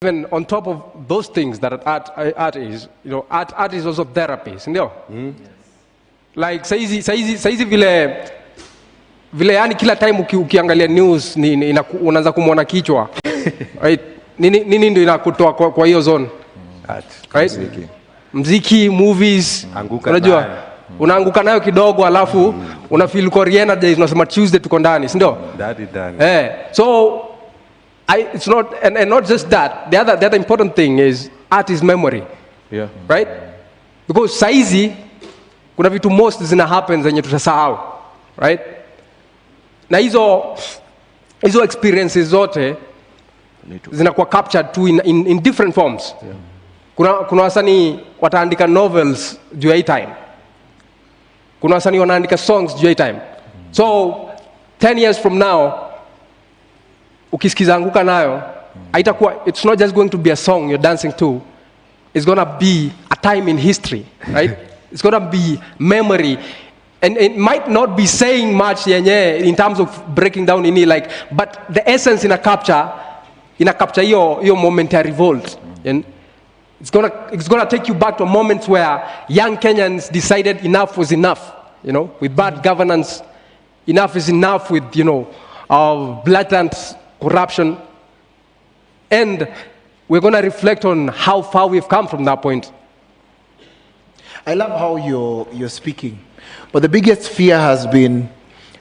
Even on top of those things that art is, you know, art is also therapy, sindio? Like saizi vile yani kila time ukiangalia news unaanza kumwona kichwa. Right? Nini ndio inakutoa kwa hiyo zone? Art. Right? Mziki, movies, unajua unaanguka nayo kidogo alafu una feel uko re-energized, unasema Tuesday tuko ndani, sindio? So it's not and not just that. The other important thing is art is memory. Yeah. Right? Because saizi kuna vitu most zina happen zenye tutasahau. Right? Na hizo experiences zote zinakuwa captured too in different forms. Yeah. Kuna wasanii wataandika novels juu ya time. Kuna wasanii wanaandika songs juu ya time. So 10 years from now ukisikiza anguka nayo haitakuwa, it's not just going to be a song you're dancing to, it's going to be a time in history, right? It's going to be memory, and it might not be saying much in terms of breaking down in it, like, but the essence in a capture your momentary revolt, and it's gonna take you back to moments where young Kenyans decided enough was enough, you know, with bad governance. Enough is enough with, you know, blatant corruption, and we're going to reflect on how far we've come from that point. I love how you're speaking, but the biggest fear has been,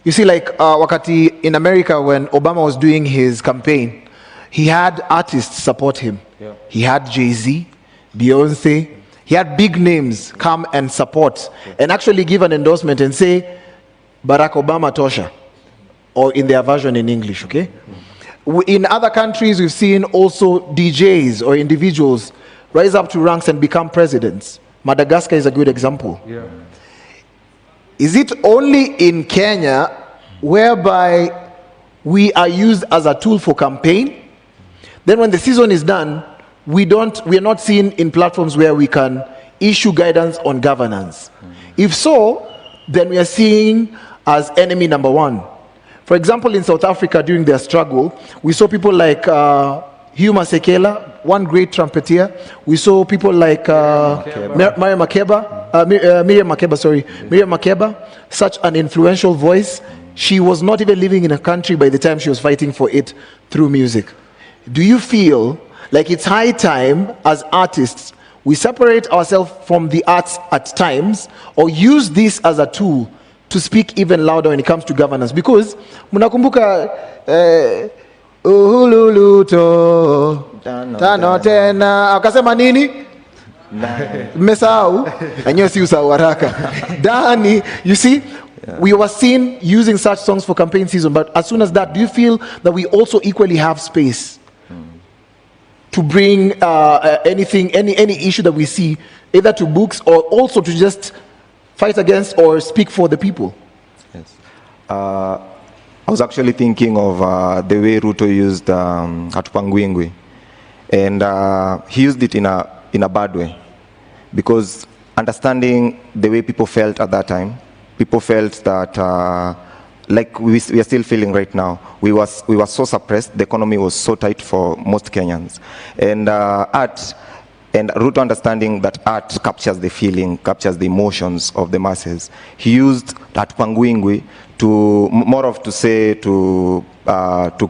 you see, like wakati in America when Obama was doing his campaign, he had artists support him. Yeah. He had Jay-Z, Beyonce, he had big names come and support, and actually give an endorsement and say Barack Obama tosha, or in their version in English, okay? In other countries, we've seen also DJs or individuals rise up to ranks and become presidents. Madagascar is a good example. Yeah. Is it only in Kenya whereby we are used as a tool for campaign? Then when the season is done, we are not seen in platforms where we can issue guidance on governance. If so, then we are seeing as enemy number one. For example, in South Africa during their struggle, we saw people like Hugh Masekela, one great trumpeter. We saw people like Miriam Makeba, such an influential voice. She was not even living in a country by the time she was fighting for it through music. Do you feel like it's high time as artists we separate ourselves from the arts at times, or use this as a tool to speak even louder when it comes to governance? Because munakumbuka uhululuto tano tena akasema nini? Mmesahau? Anyo si usahau haraka. Dani, you see, we were seen using such songs for campaign season, but as soon as that, do you feel that we also equally have space to bring any issue that we see, either to books or also to just fight against or speak for the people? Yes. I was actually thinking of the way Ruto used Hatupangwingwi, and he used it in a bad way, because understanding the way people felt at that time, people felt that like we are still feeling right now. We were so suppressed. The economy was so tight for most Kenyans, and art. And Ruto understanding that art captures the feeling, captures the emotions of the masses. He used that Pangwingwi to more of to say to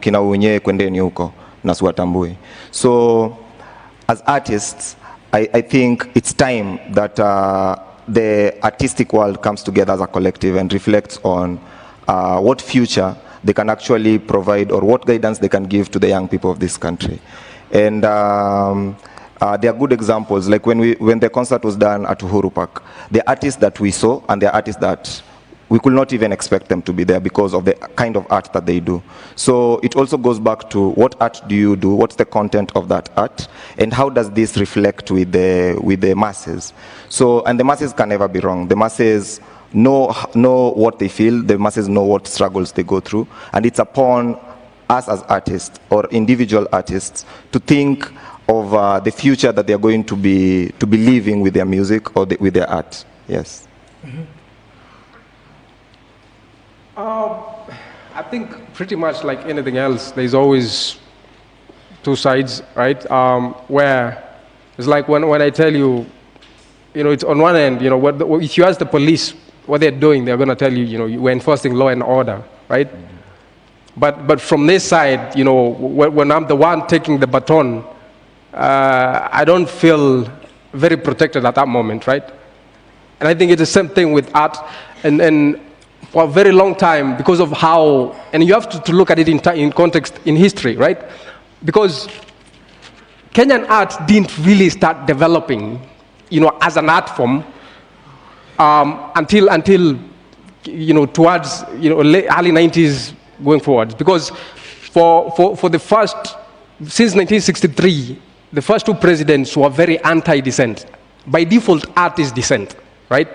kina unye kwendeni huko na siwatambui. So as artists, I think it's time that the artistic world comes together as a collective and reflects on what future they can actually provide, or what guidance they can give to the young people of this country. And there are good examples, like when the concert was done at Uhuru Park, the artists that we saw and the artists that we could not even expect them to be there because of the kind of art that they do. So it also goes back to what art do you do, what's the content of that art, and how does this reflect with the masses. So, and the masses can never be wrong. The masses know what they feel, the masses know what struggles they go through, and it's upon us as artists or individual artists to think of the future that they are going to be living with their music or with their art. Yes. Mm-hmm. I think pretty much like anything else, there's always two sides, right? Where it's like when I tell you, it's on one end, if you ask the police what they're doing, they're going to tell you, we're enforcing law and order, right? But from this side, when I'm the one taking the baton, I don't feel very protected at that moment, right? And I think it's the same thing with art. And for a very long time, because of how, and you have to look at it in context, in history, right? Because Kenyan art didn't really start developing, as an art form until towards early 90s going forward. Because for the first, since 1963, the first two presidents were very anti-dissent. By default, art is dissent, right?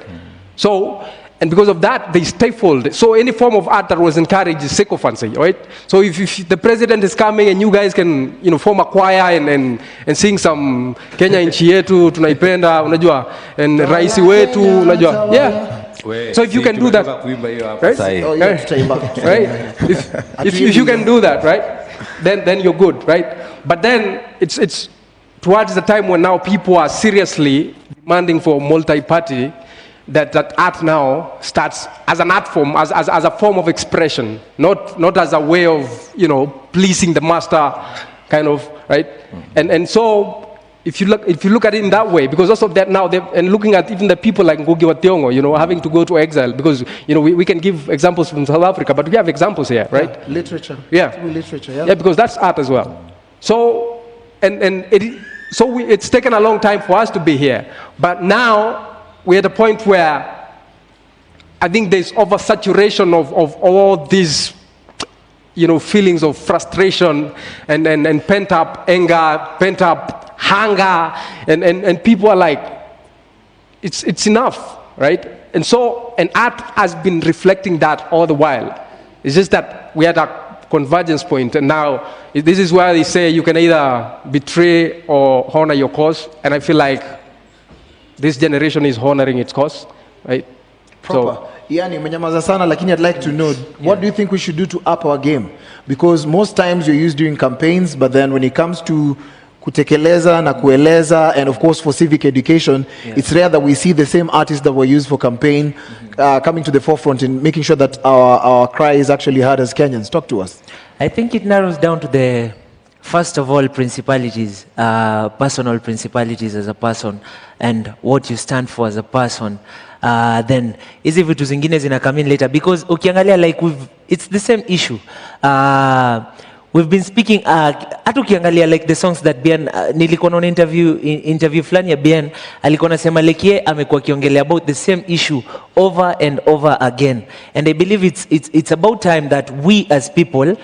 So, and because of that, they stifled. So any form of art that was encouraged is sycophancy, right? So if the president is coming and you guys can, form a choir and sing some Kenya nchi yetu tunaipenda, unajua, and raisi wetu, unajua, yeah. So if you can do that, right? Right? If you can do that, right? Then you're good, right? But then it's towards the time when now people are seriously demanding for multi-party, that art now starts as an art form, as a form of expression, not as a way of, pleasing the master, kind of, right? And so if you look at it in that way, because also that now, and looking at even the people like Ngugi wa Thiong'o, having to go to exile, because, we can give examples from South Africa, but we have examples here, right? Yeah, literature. Yeah. Through literature, yeah. Yeah, because that's art as well. So, it's taken a long time for us to be here. But now, we're at a point where I think there's oversaturation of all these, feelings of frustration and pent-up anger, pent-up hunger, and people are like, it's enough, right? And art has been reflecting that all the while. It's just that we had a convergence point, and now this is where they say you can either betray or honor your cause, and I feel like this generation is honoring its cause, right? Proper. So, Yani, umenyamaza sana, lakini I'd like to know, what do you think we should do to up our game? Because most times you're used during campaigns, but then when it comes to kutekeleza na kueleza, and of course for civic education, it's rare that we see the same artists that were used for campaign coming to the forefront and making sure that our cry is actually heard as Kenyans. Talk to us. I think it narrows down to the, first of all, principalities, personal principalities as a person, and what you stand for as a person. Then hizi vitu zingine zina come in later, because ukiangalia, like, it's the same issue. We've been speaking, hata ukiangalia, like, the songs that Bien, nilikuwa na interview fulani ya Bien, alikuwa nasema like ye amekuwa kiongelea about the same issue over and over again. And I believe it's about time that we as people,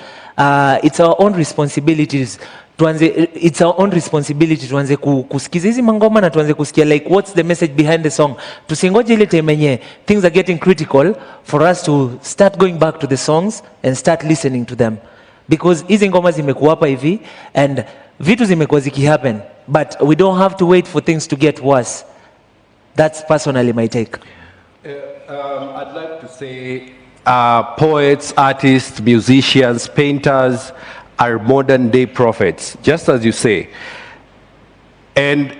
it's our own responsibilities, tuanze kusikiza hizi mangoma na tuanze kusikia, like, what's the message behind the song. Tusingoje ile time yenye things are getting critical for us to start going back to the songs and start listening to them, because hizi ngoma zimekuwa hapa hivi and vitu zimekuwa zikihappen, but we don't have to wait for things to get worse. That's personally my take. I'd like to say poets, artists, musicians, painters are modern day prophets, just as you say. And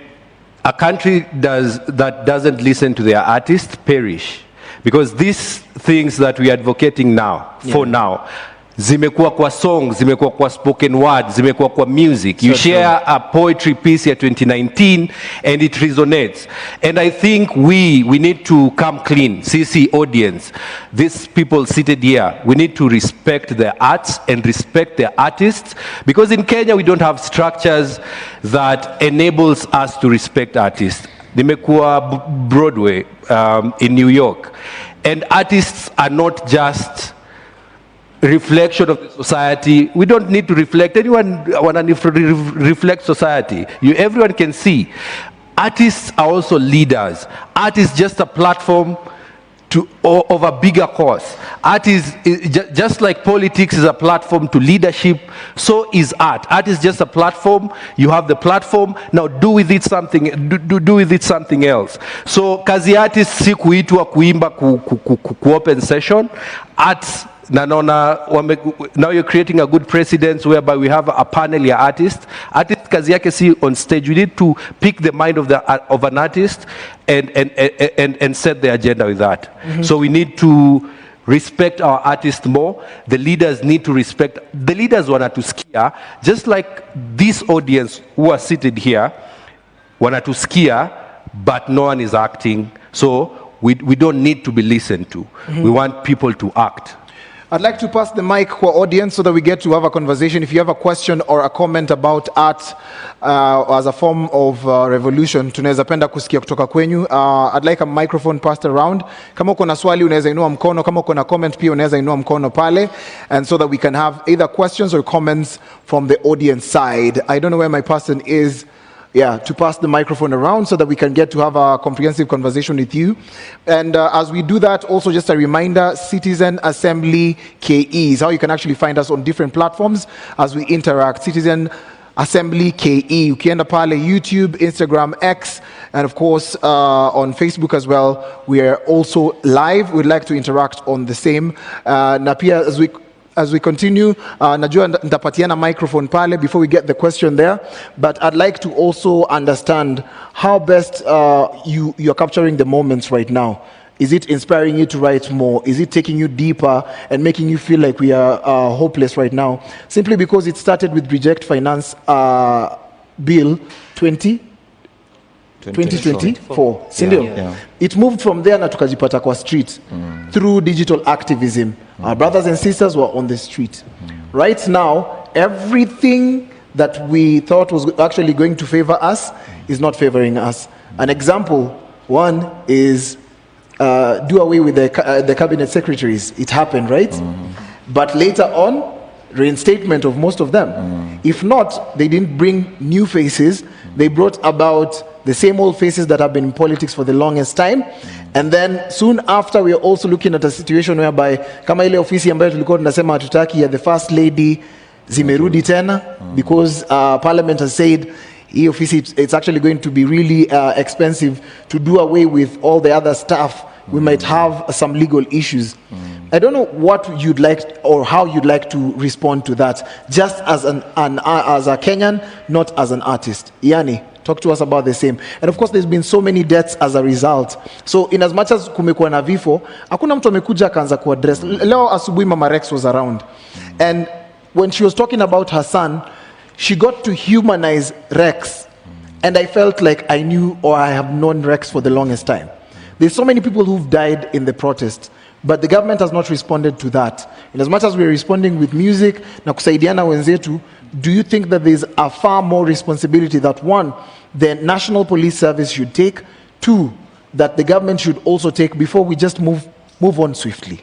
a country that doesn't listen to their artists perish, because these things that we are advocating now, for now, zimekuwa kwa songs, zimekuwa kwa spoken word, zimekuwa kwa music. You share a poetry piece here 2019 and it resonates. And I think we need to come clean, CC audience, these people seated here, we need to respect their arts and respect their artists, because in Kenya we don't have structures that enables us to respect artists. Nimekuwa Broadway in New York, and artists are not just reflection of the society. We don't need to reflect. Anyone want to reflect society? Everyone can see. Artists are also leaders. Art is just a platform of a bigger cause. Art is just like politics is a platform to leadership, so is art. Art is just a platform. You have the platform, now do with it something else. So kazi artists si kuitwa kuimba ku open session. Arts, now you're creating a good precedence whereby we have a panel ya artist kazi yake si on stage. We need to pick the mind of an artist and set the agenda with that. So we need to respect our artists more. The leaders need to respect. The leaders wanatusikia, just like this audience who are seated here wanatusikia, but no one is acting. So we don't need to be listened to. We want people to act. I'd like to pass the mic to our audience so that we get to have a conversation. If you have a question or a comment about art as a form of revolution, tunaweza penda kusikia kutoka kwenyu. I'd like a microphone passed around. Kama uko na swali unaweza inua mkono, kama uko na comment pia unaweza inua mkono pale, and so that we can have either questions or comments from the audience side. I don't know where my person is. Yeah, to pass the microphone around so that we can get to have a comprehensive conversation with you. And as we do that, also just a reminder, Citizen Assembly KE is how you can actually find us on different platforms as we interact. Citizen Assembly KE. Ukienda pale YouTube, Instagram, X, and of course on Facebook as well. We are also live. We'd like to interact on the same. Na pia as we continue, najua nitapatiana microphone pale before we get the question there, but I'd like to also understand how best you're capturing the moments right now. Is it inspiring you to write more? Is it taking you deeper and making you feel like we are hopeless right now? Simply because it started with Reject Finance Bill 2024. Sindio? Yeah. It moved from there na tukajipata kwa street through digital activism. Our brothers and sisters were on the street. Right now, everything that we thought was actually going to favor us is not favoring us. An example, one is do away with the cabinet secretaries. It happened, right? But later on, reinstatement of most of them. If not, they didn't bring new faces. They brought about the same old faces that have been in politics for the longest time. And then soon after, we are also looking at a situation whereby kama ile ofisi ambayo tulikuwa tunasema hatutaki ya the first lady zimerudi tena, because parliament has said hii ofisi it's actually going to be really expensive to do away with all the other stuff. We might have some legal issues. I don't know what you'd like or how you'd like to respond to that, just as as a Kenyan, not as an artist. Yani, talk to us about the same. And of course, there's been so many deaths as a result. So in as much as kumekuwa na vifo, hakuna mtu amekuja akaanza kuaddress. Leo asubuhi Mama Rex was around. And when she was talking about her son, she got to humanize Rex. And I felt like I knew or I have known Rex for the longest time. There's so many people who've died in the protest, but the government has not responded to that. In as much as we're responding with music, na kusaidiana wenzetu, do you think that there's a far more responsibility that one, the National Police Service should take, two, that the government should also take before we just move on swiftly?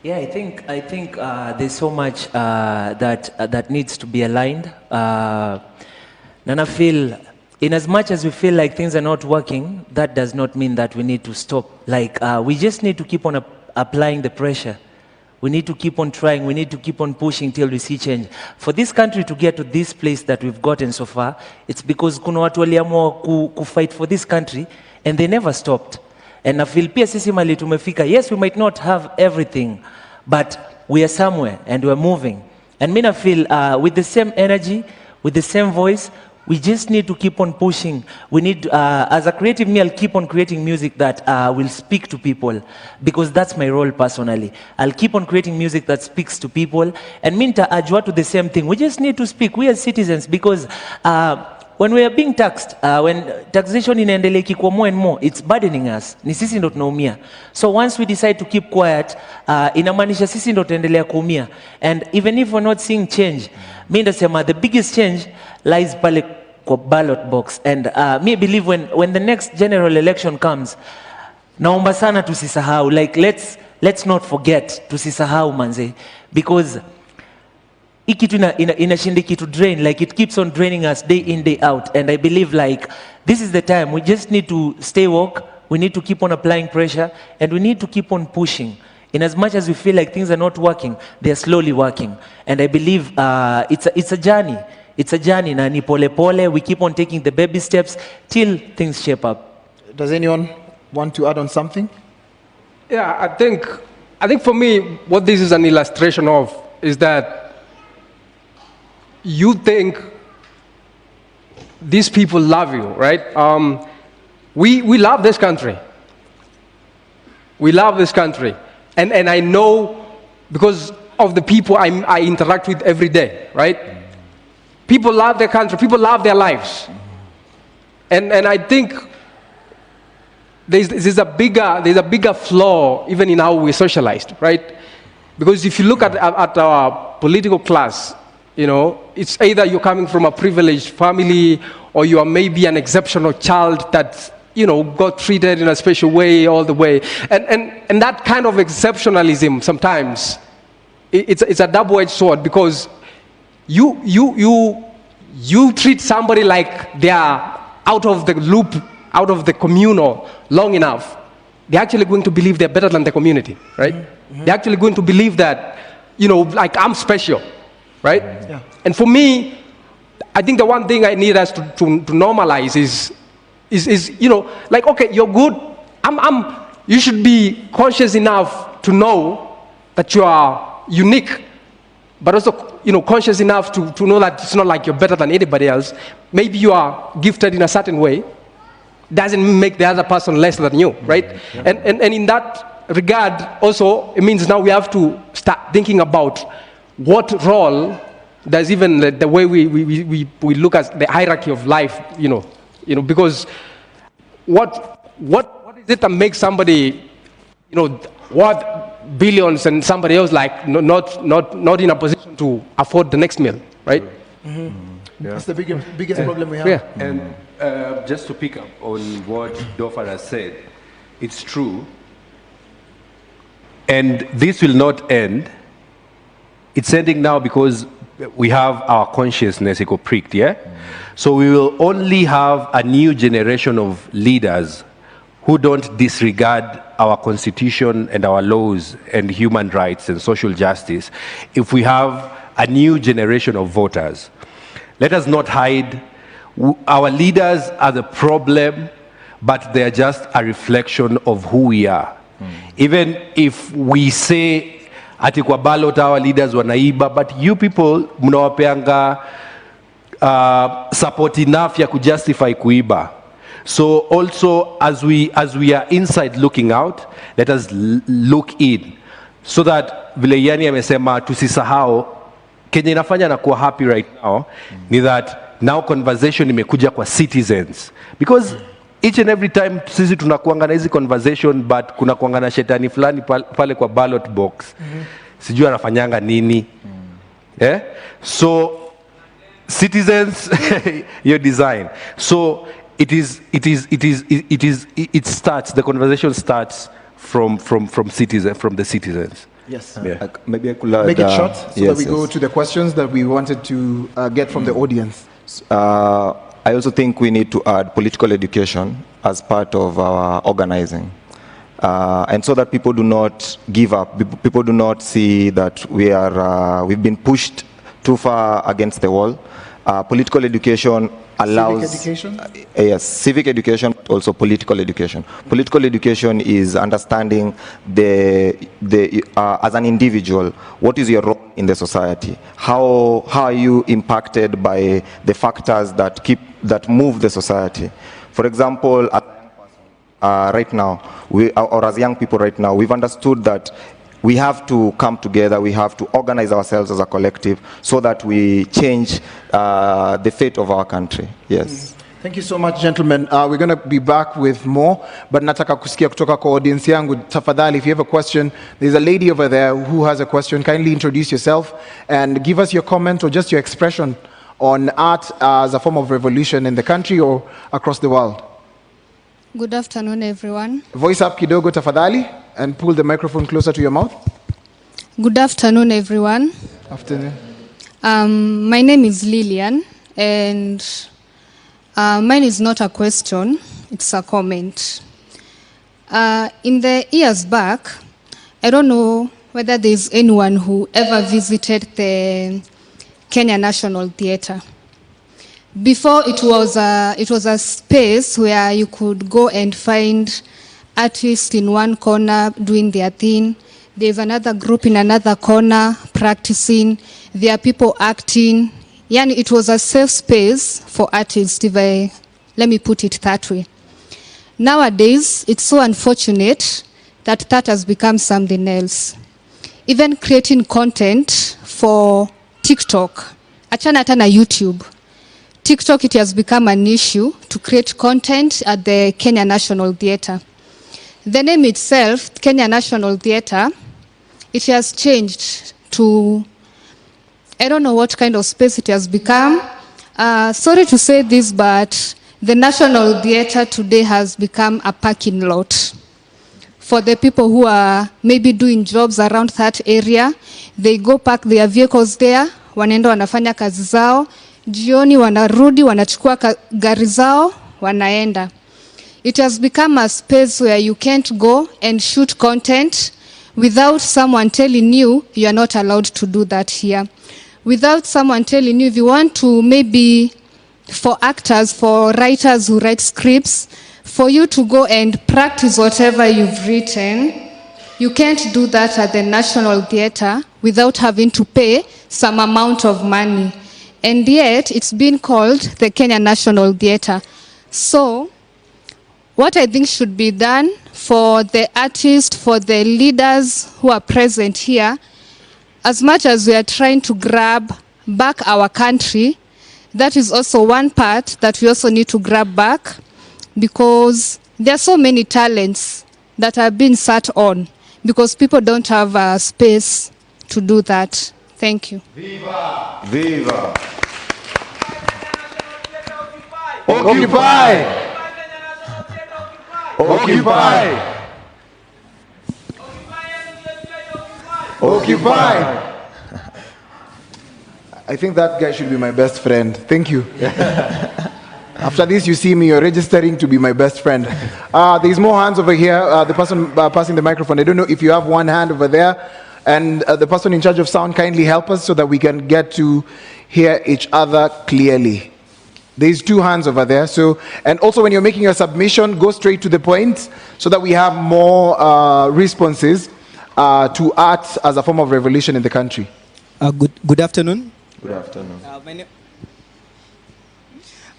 Yeah, I think there's so much that needs to be aligned. And I feel, in as much as we feel like things are not working, that does not mean that we need to stop. Like, we just need to keep on applying the pressure. We need to keep on trying. We need to keep on pushing till we see change. For this country to get to this place that we've gotten so far, it's because kuna watu waliamua ku fight for this country, and they never stopped. And I feel pia sisi mali tumefika. Yes, we might not have everything, but we are somewhere and we're moving. And I feel with the same energy, with the same voice, we just need to keep on pushing. We need, as a creative me, I'll keep on creating music that will speak to people, because that's my role personally. I'll keep on creating music that speaks to people. And minta ajwa to the same thing. We just need to speak, we as citizens, because when we are being taxed, when taxation inaendelea ikikuwa more and more, it's burdening us. Ni sisi ndo tunaumia. So once we decide to keep quiet, inamaanisha sisi ndo tuendelea kuumia. And even if we're not seeing change, mi ndasema the biggest change lies pale kwa ballot box. And me believe when the next general election comes, naomba sana tusisahau. Like let's not forget tusisahau manze, because ikitu inashindiki to drain, like it keeps on draining us day in day out. And I believe like this is the time we just need to stay woke. We need to keep on applying pressure, and we need to keep on pushing. In as much as we feel like things are not working, they are slowly working. And I believe it's a journey. It's a journey, na ni pole pole. We keep on taking the baby steps till things shape up. Does anyone want to add on something? Yeah, I think I think for me, what this is an illustration of is that you think these people love you, right? We love this country. We love this country. And I know because of the people I interact with every day, right? People love their country. People love their lives. And I think there's a bigger flaw even in how we're socialized, right? Because if you look at our political class, you know, it's either you're coming from a privileged family or you are maybe an exceptional child that, you know, got treated in a special way all the way. And that kind of exceptionalism sometimes, it's a double-edged sword because you treat somebody like they are out of the loop, out of the communal long enough, they're actually going to believe they're better than the community, right? Mm-hmm. They're actually going to believe that, you know, like I'm special, right? Yeah. And for me, I think the one thing I need us to normalize is, you know, like, okay, you're good. You should be conscious enough to know that you are unique, but also, you know, conscious enough to know that it's not like you're better than anybody else. Maybe you are gifted in a certain way. Doesn't make the other person less than you, right? Yeah. And in that regard, also, it means now we have to start thinking about what role does even the way we look at the hierarchy of life, you know, because what is it that makes somebody, you know, worth billions and somebody else like not in a position to afford the next meal, right? Mm-hmm. Yeah. That's the biggest problem we have. Yeah. And just to pick up on what Dofar has said, it's true. And this will not end. It's ending now because we have our consciousness pricked, yeah? So we will only have a new generation of leaders who don't disregard our constitution and our laws and human rights and social justice if we have a new generation of voters. Let us not hide. Our leaders are the problem, but they are just a reflection of who we are. Even if we say ati kwa ballot our leaders wanaiba, but you people mnawapeanga support enough ya kujustify kuiba. So also as we are inside looking out, let us look in so that vile Yani amesema tusisahau Kenya inafanya na kuwa happy right now ni that now conversation imekuja kwa citizens, because each and every time sisi tunakuanga na hizi conversation but kuna kuanga na shetani fulani pale kwa ballot box, sijui anafanyanga nini. Yeah? So citizens your design. So it starts, the conversation starts from the citizens. Yes. Yeah. Maybe I could make it short so that we go to the questions that we wanted to get from the audience. I also think we need to add political education as part of our organizing. And so that people do not give up, people do not see that we've been pushed too far against the wall. Political education allows... Civic education? Yes, civic education, but also political education. Political education is understanding as an individual, what is your role in the society? How are you impacted by the factors that move the society? For example, right now, or as young people right now, we've understood that we have to come together, we have to organize ourselves as a collective so that we change the fate of our country. Yes. Thank you so much, gentlemen. We're going to be back with more, but nataka kusikia kutoka kwa audience yangu. Tafadhali, if you have a question, there's a lady over there who has a question. Kindly introduce yourself and give us your comment or just your expression on art as a form of revolution in the country or across the world. Good afternoon, everyone. Voice up kidogo tafadhali and pull the microphone closer to your mouth. Good afternoon, everyone. Afternoon. My name is Lillian, and mine is not a question, it's a comment. In the years back, I don't know whether there's anyone who ever visited the Kenya National Theatre. Before it was a space where you could go and find artists in one corner doing their thing, There's another group in another corner practicing. There are people acting. Yani, it was a safe space for artists, let me put it that way. Nowadays, it's so unfortunate that that has become something else. Even creating content for TikTok, achana hata na YouTube. TikTok, it has become an issue to create content at the Kenya National Theatre. The name itself, Kenya National Theatre, it has changed to, I don't know what kind of space it has become. Sorry to say this, but the National Theatre today has become a parking lot. For the people who are maybe doing jobs around that area, they go park their vehicles there, wanaenda wanafanya kazi zao, jioni wanarudi, wanachukua gari zao, wanaenda. It has become a space where you can't go and shoot content without someone telling you you are not allowed to do that here. Without someone telling you, if you want to, maybe for actors, for writers who write scripts, for you to go and practice whatever you've written, you can't do that at the National Theatre without having to pay some amount of money. And yet, it's been called the Kenya National Theatre. So, what I think should be done for the artists, for the leaders who are present here, as much as we are trying to grab back our country, that is also one part that we also need to grab back, because there are so many talents that have been sat on because people don't have a space to do that. Thank you. Viva! Viva! Occupy! Occupy! Occupy! I think that guy should be my best friend. Thank you. After this, you see me, you're registering to be my best friend. There's more hands over here. The person passing the microphone, I don't know if you have one hand over there. And the person in charge of sound, kindly help us so that we can get to hear each other clearly. There's two hands over there. So, and also when you're making your submission, go straight to the point so that we have more responses to art as a form of revolution in the country. Good afternoon. Good afternoon.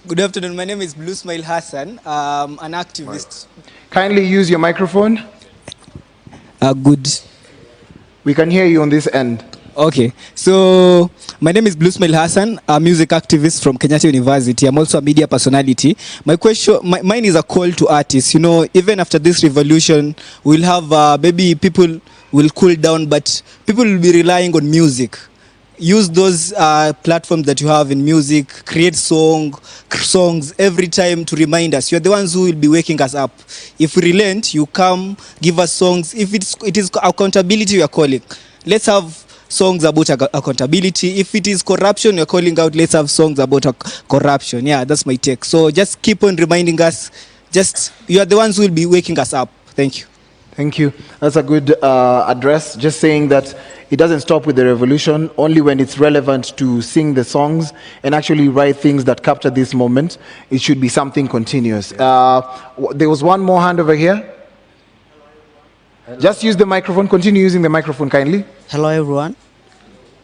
Good afternoon. My name is Blue Smile Hassan. I'm an activist. Kindly use your microphone. Good. We can hear you on this end. Okay. So my name is Blue Smile Hassan. I'm a music activist from Kenyatta University. I'm also a media personality. My question, mine is a call to artists. You know, even after this revolution, we'll have maybe people will cool down, but people will be relying on music. Use those platforms that you have in music, create songs every time to remind us. You're the ones who will be waking us up. If we relent, you come, give us songs. If it is accountability, we are calling. Let's have songs about accountability. If it is corruption, you're calling out, let's have songs about corruption. Yeah, that's my take. So just keep on reminding us. You are the ones who will be waking us up. Thank you. Thank you. That's a good address. Just saying that it doesn't stop with the revolution, only when it's relevant to sing the songs and actually write things that capture this moment. It should be something continuous. There was one more hand over here. Just use the microphone. Continue using the microphone kindly. Hello everyone.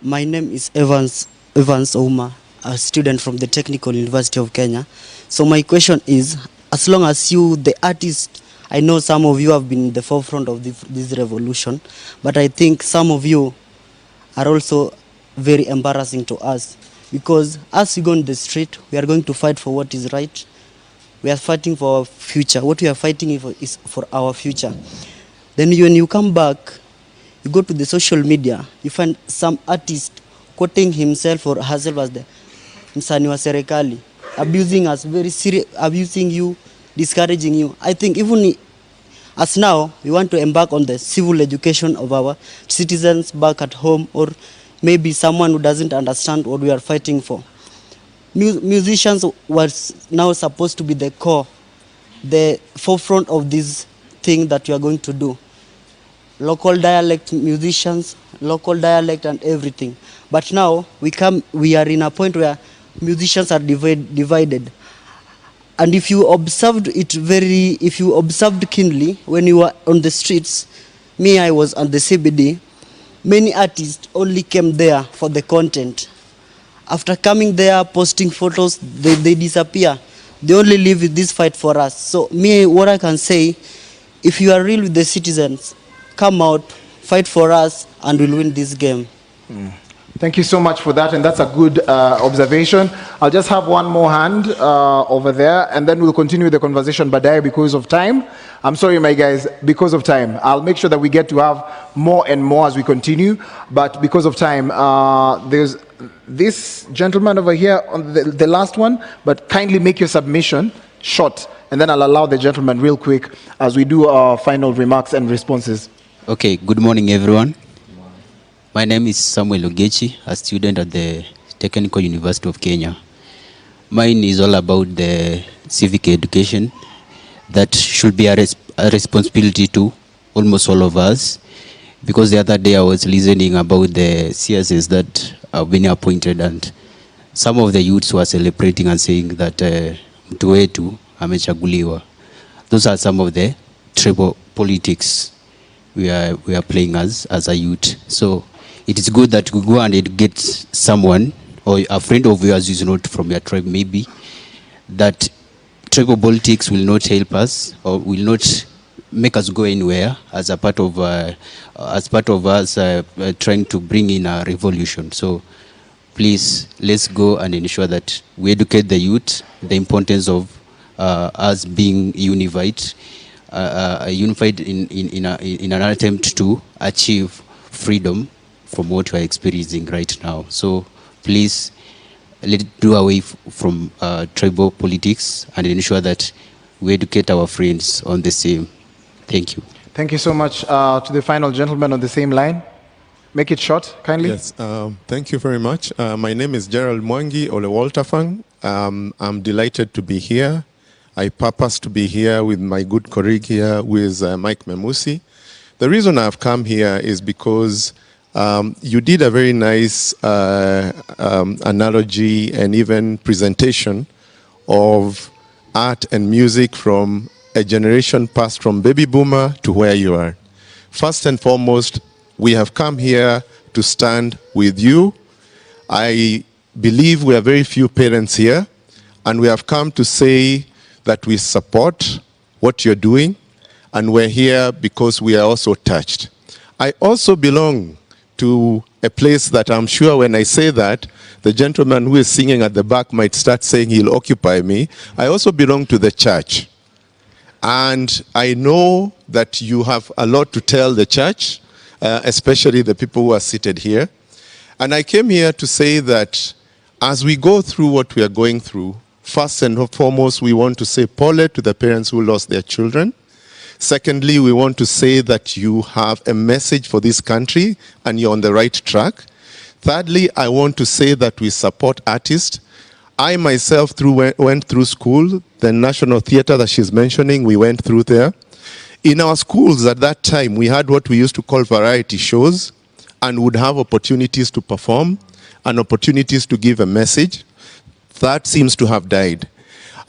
My name is Evans Ouma, a student from the Technical University of Kenya. So my question is, as long as you, the artist, I know some of you have been in the forefront of this revolution, but I think some of you are also very embarrassing to us, because as we go on the street, we are going to fight for what is right. We are fighting for our future. What we are fighting for is for our future. Then when you come back, you go to the social media, you find some artist quoting himself or herself as the msanii wa serikali, abusing us, very serious, abusing you, discouraging you. I think even as now, we want to embark on the civil education of our citizens back at home, or maybe someone who doesn't understand what we are fighting for. Musicians was now supposed to be the core, the forefront of this thing that we are going to do. Local dialect musicians, local dialect and everything. But now we are in a point where musicians are divided. And if you observed keenly when you were on the streets, me, I was on the CBD. Many artists only came there for the content. After coming there, posting photos, they disappear. They only live with this fight for us. So me, what I can say, if you are real with the citizens, come out, fight for us, and we'll win this game. Thank you so much for that, and that's a good observation. I'll just have one more hand over there, and then we'll continue the conversation baadaye because of time. I'm sorry, my guys, because of time. I'll make sure that we get to have more and more as we continue, but because of time, there's this gentleman over here on the last one, but kindly make your submission short, and then I'll allow the gentleman real quick as we do our final remarks and responses. Okay, good morning, everyone. My name is Samuel Ogechi, a student at the Technical University of Kenya. Mine is all about the civic education that should be a responsibility to almost all of us, because the other day I was listening about the CSs that have been appointed, and some of the youths were celebrating and saying that mtu wetu amechaguliwa. Those are some of the tribal politics we are playing as a youth. So it is good that we go and educate someone or a friend of yours who is not from your tribe, maybe, that tribal politics will not help us or will not make us go anywhere as a part of us trying to bring in a revolution. So please, let's go and ensure that we educate the youth the importance of us being unified in an attempt to achieve freedom from what we are experiencing right now. So please, let's do away from tribal politics and ensure that we educate our friends on the same. Thank you. Thank you so much. To the final gentleman on the same line. Make it short, kindly. Yes, thank you very much. My name is Gerald Mwangi Olewoltafang. I'm delighted to be here. I purpose to be here with my good colleague here, who is Mike Memusi. The reason I've come here is because you did a very nice analogy and even presentation of art and music from a generation passed from baby boomer to where you are. First and foremost, we have come here to stand with you. I believe we are very few parents here, and we have come to say that we support what you're doing, and we're here because we are also touched. I also belong to a place that I'm sure when I say that, the gentleman who is singing at the back might start saying he'll occupy me. I also belong to the church. And I know that you have a lot to tell the church, especially the people who are seated here. And I came here to say that as we go through what we are going through, first and foremost, we want to say pole to the parents who lost their children. Secondly, we want to say that you have a message for this country and you're on the right track. Thirdly, I want to say that we support artists. I myself went through school, the National Theatre that she's mentioning, we went through there. In our schools at that time, we had what we used to call variety shows and would have opportunities to perform and opportunities to give a message. That seems to have died.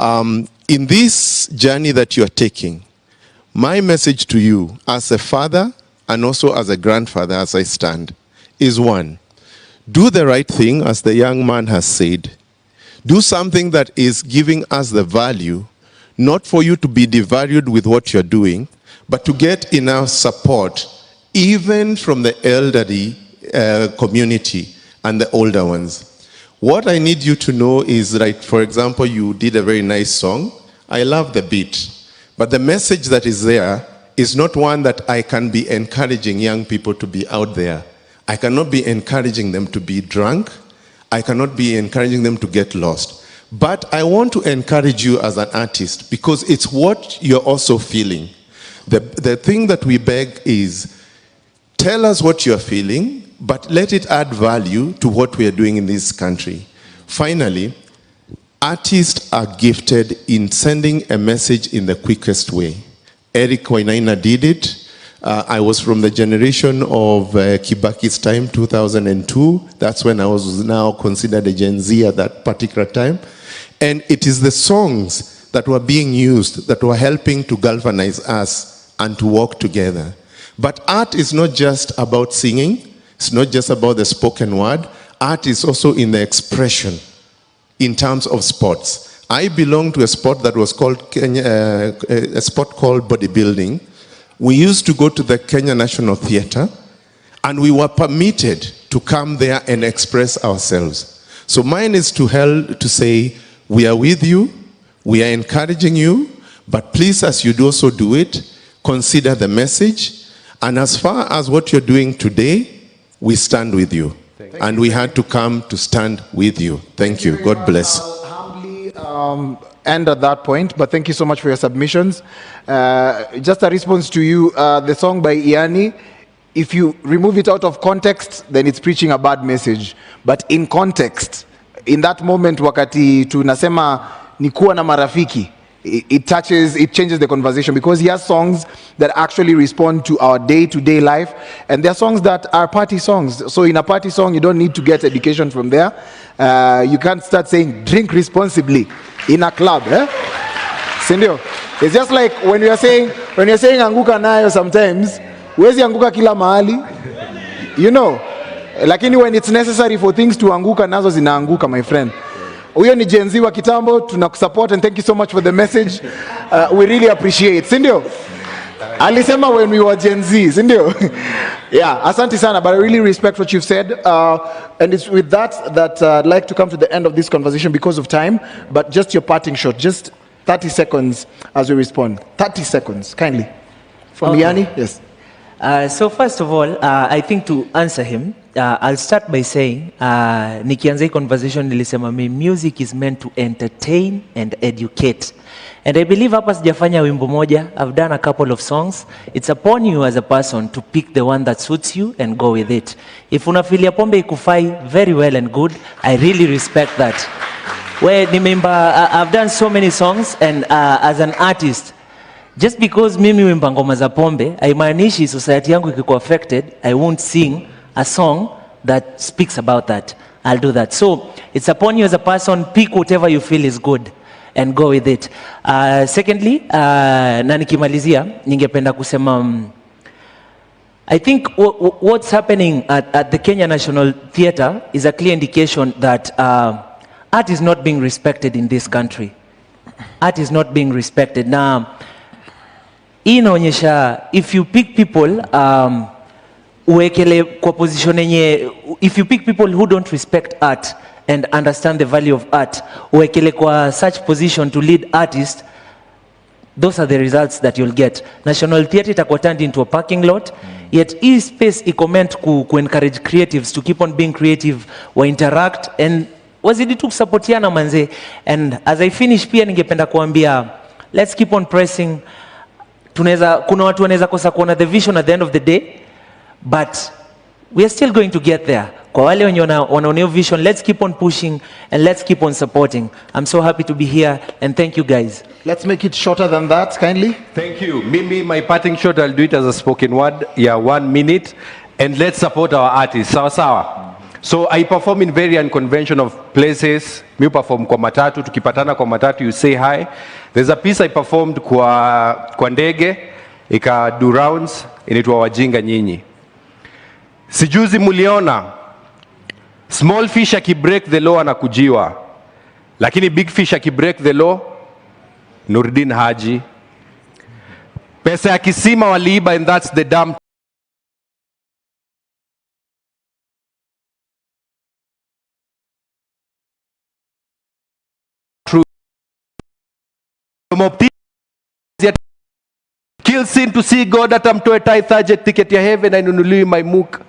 In this journey that you are taking, my message to you as a father and also as a grandfather as I stand is one, do the right thing as the young man has said. Do something that is giving us the value, not for you to be devalued with what you're doing, but to get enough support, even from the elderly community and the older ones. What I need you to know is that, for example, you did a very nice song. I love the beat. But the message that is there is not one that I can be encouraging young people to be out there. I cannot be encouraging them to be drunk. I cannot be encouraging them to get lost. But I want to encourage you as an artist because it's what you're also feeling. The thing that we beg is, tell us what you're feeling, but let it add value to what we are doing in this country. Finally, artists are gifted in sending a message in the quickest way. Eric Wainaina did it. I was from the generation of Kibaki's time, 2002. That's when I was now considered a Gen Z at that particular time. And it is the songs that were being used that were helping to galvanize us and to work together. But art is not just about singing. It's not just about the spoken word. Art is also in the expression in terms of sports. I belong to a sport that was called a sport called bodybuilding. We used to go to the Kenya National Theatre, and we were permitted to come there and express ourselves. So mine is to say, we are with you, we are encouraging you, but please, as you also do it, consider the message. And as far as what you're doing today, we stand with you. And we had to come to stand with you. Thank you. God bless. I'll humbly end at that point, but thank you so much for your submissions. Just a response to you, the song by Iani, if you remove it out of context, then it's preaching a bad message. But in context, in that moment, wakati tunasema ni kuwa na marafiki, it changes the conversation, because he has songs that actually respond to our day-to-day life, and there are songs that are party songs. So in a party song, you don't need to get education from there. You can't start saying drink responsibly in a club. Sindio? It's just like when you're saying anguka nayo, sometimes huwezi anguka kila mahali, you know, lakini when it's necessary for things to anguka, nazo zinaanguka, my friend. Huyo ni Gen Z wa kitambo, tunakusupport, and thank you so much for the message. We really appreciate. Sindio? Alisema when we were Gen Z, sindio? Yeah, asante sana, but I really respect what you've said. And it's with that I'd like to come to the end of this conversation because of time, but just your parting shot, just 30 seconds as we respond. 30 seconds, kindly. From Iani, yes. So first of all, I think to answer him, I'll start by saying, nikianza hii conversation nilisema music is meant to entertain and educate. And I believe hapa sijafanya wimbo moja. I've done a couple of songs. It's upon you as a person to pick the one that suits you and go with it. If unafilia pombe ikufai, very well and good. I really respect that. I've done so many songs, and as an artist, just because mimi wimba ngoma za pombe, haimaanishi society yangu ikikuwa affected, I won't sing a song that speaks about that. I'll do that. So it's upon you as a person, pick whatever you feel is good and go with it. Secondly, na nikimalizia, ningependa kusema, I think what's happening at the Kenya National Theatre is a clear indication that art is not being respected in this country. Art is not being respected. Now, inaonyesha, if you pick people, uwekele kwa position yenye, if you pick people who don't respect art and understand the value of art, uwekele kwa such position to lead artists, those are the results that you'll get. National Theatre itakuwa turned into a parking lot, yet hii space iko meant ku encourage creatives to keep on being creative, wa interact, and wazidi tu kusapotiana manze. And as I finish, pia ningependa kuambia, let's keep on pressing. Kuna watu wanaweza kosa kuona the vision at the end of the day, but we are still going to get there. Kwa wale wenye wanaonea vision, let's keep on pushing and let's keep on supporting. I'm so happy to be here, and thank you guys. Let's make it shorter than that, kindly. Thank you. Mimi, my parting shot, I'll do it as a spoken word. Yeah, 1 minute. And let's support our artists. Sawa sawa. So I perform in very unconventional places. Mi perform kwa matatu. Tukipatana kwa matatu, you say hi. There's a piece I performed kwa ndege. Ika do rounds. Inaitwa Wajinga Nyinyi. Sijuzi muliona. Small fish akibreak the law anakujiwa. Lakini big fish akibreak the law, Nurdin Haji. Pesa ya kisima waliiba, and that's the damn truth. Kill sin to see God, atamtoe tithe ticket ya heaven, ainunuliwi maimuka.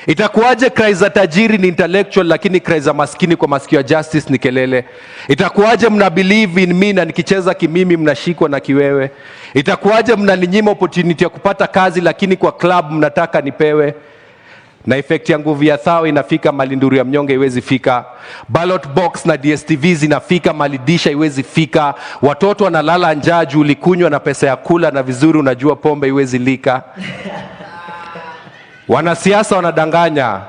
Itakuwaje cry za tajiri ni intellectual, lakini cry za maskini kwa masikio ya justice ni kelele? Itakuwaje mna believe in me na nikicheza kimimi mnashikwa na kiwewe? Itakuwaje mnaninyima opportunity ya kupata kazi, lakini kwa club mnataka nipewe? Na effect ya nguvu ya thao inafika malinduru ya mnyonge iwezi fika. Ballot box na DSTV zinafika malidisha iwezi fika. Watoto wanalala njaa juu ulikunywa na pesa ya kula, na vizuri unajua pombe iwezi lika. Wanasiasa wanadanganya.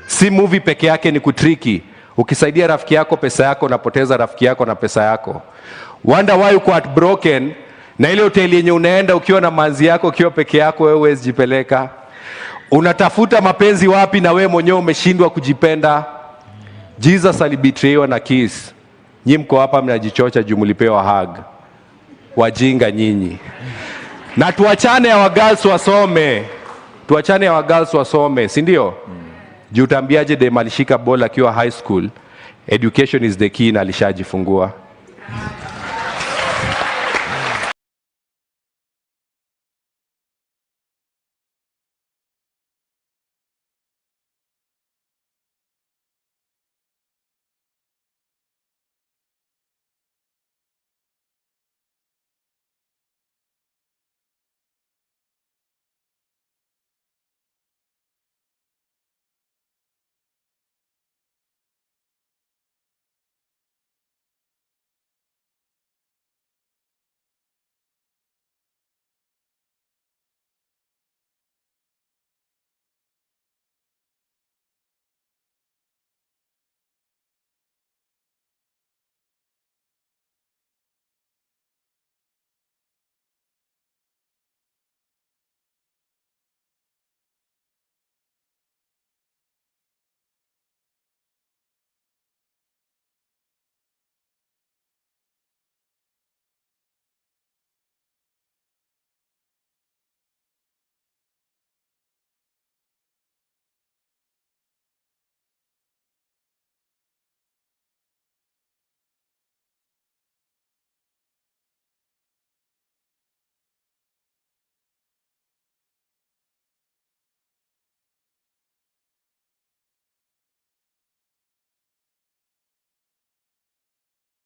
Si movie peke yake ni kutriki. Ukisaidia rafiki yako pesa yako, unapoteza rafiki yako na pesa yako. Wonder why uko heartbroken Na ile hoteli yenye unaenda ukiwa na manzi yako, ukiwa peke yako, wewe huwezi jipeleka. Unatafuta mapenzi wapi na wewe mwenyewe umeshindwa kujipenda? Jesus alibetraywa na kiss. Nyinyi mko hapa mnajichocha juu mlipewa hug. Wajinga nyinyi. Na tuachane ya girls wasome. Tuachane ya girls wasome, si ndio? Juu utambiaje dem alishika bola akiwa high school? Education is the key na alishajifungua.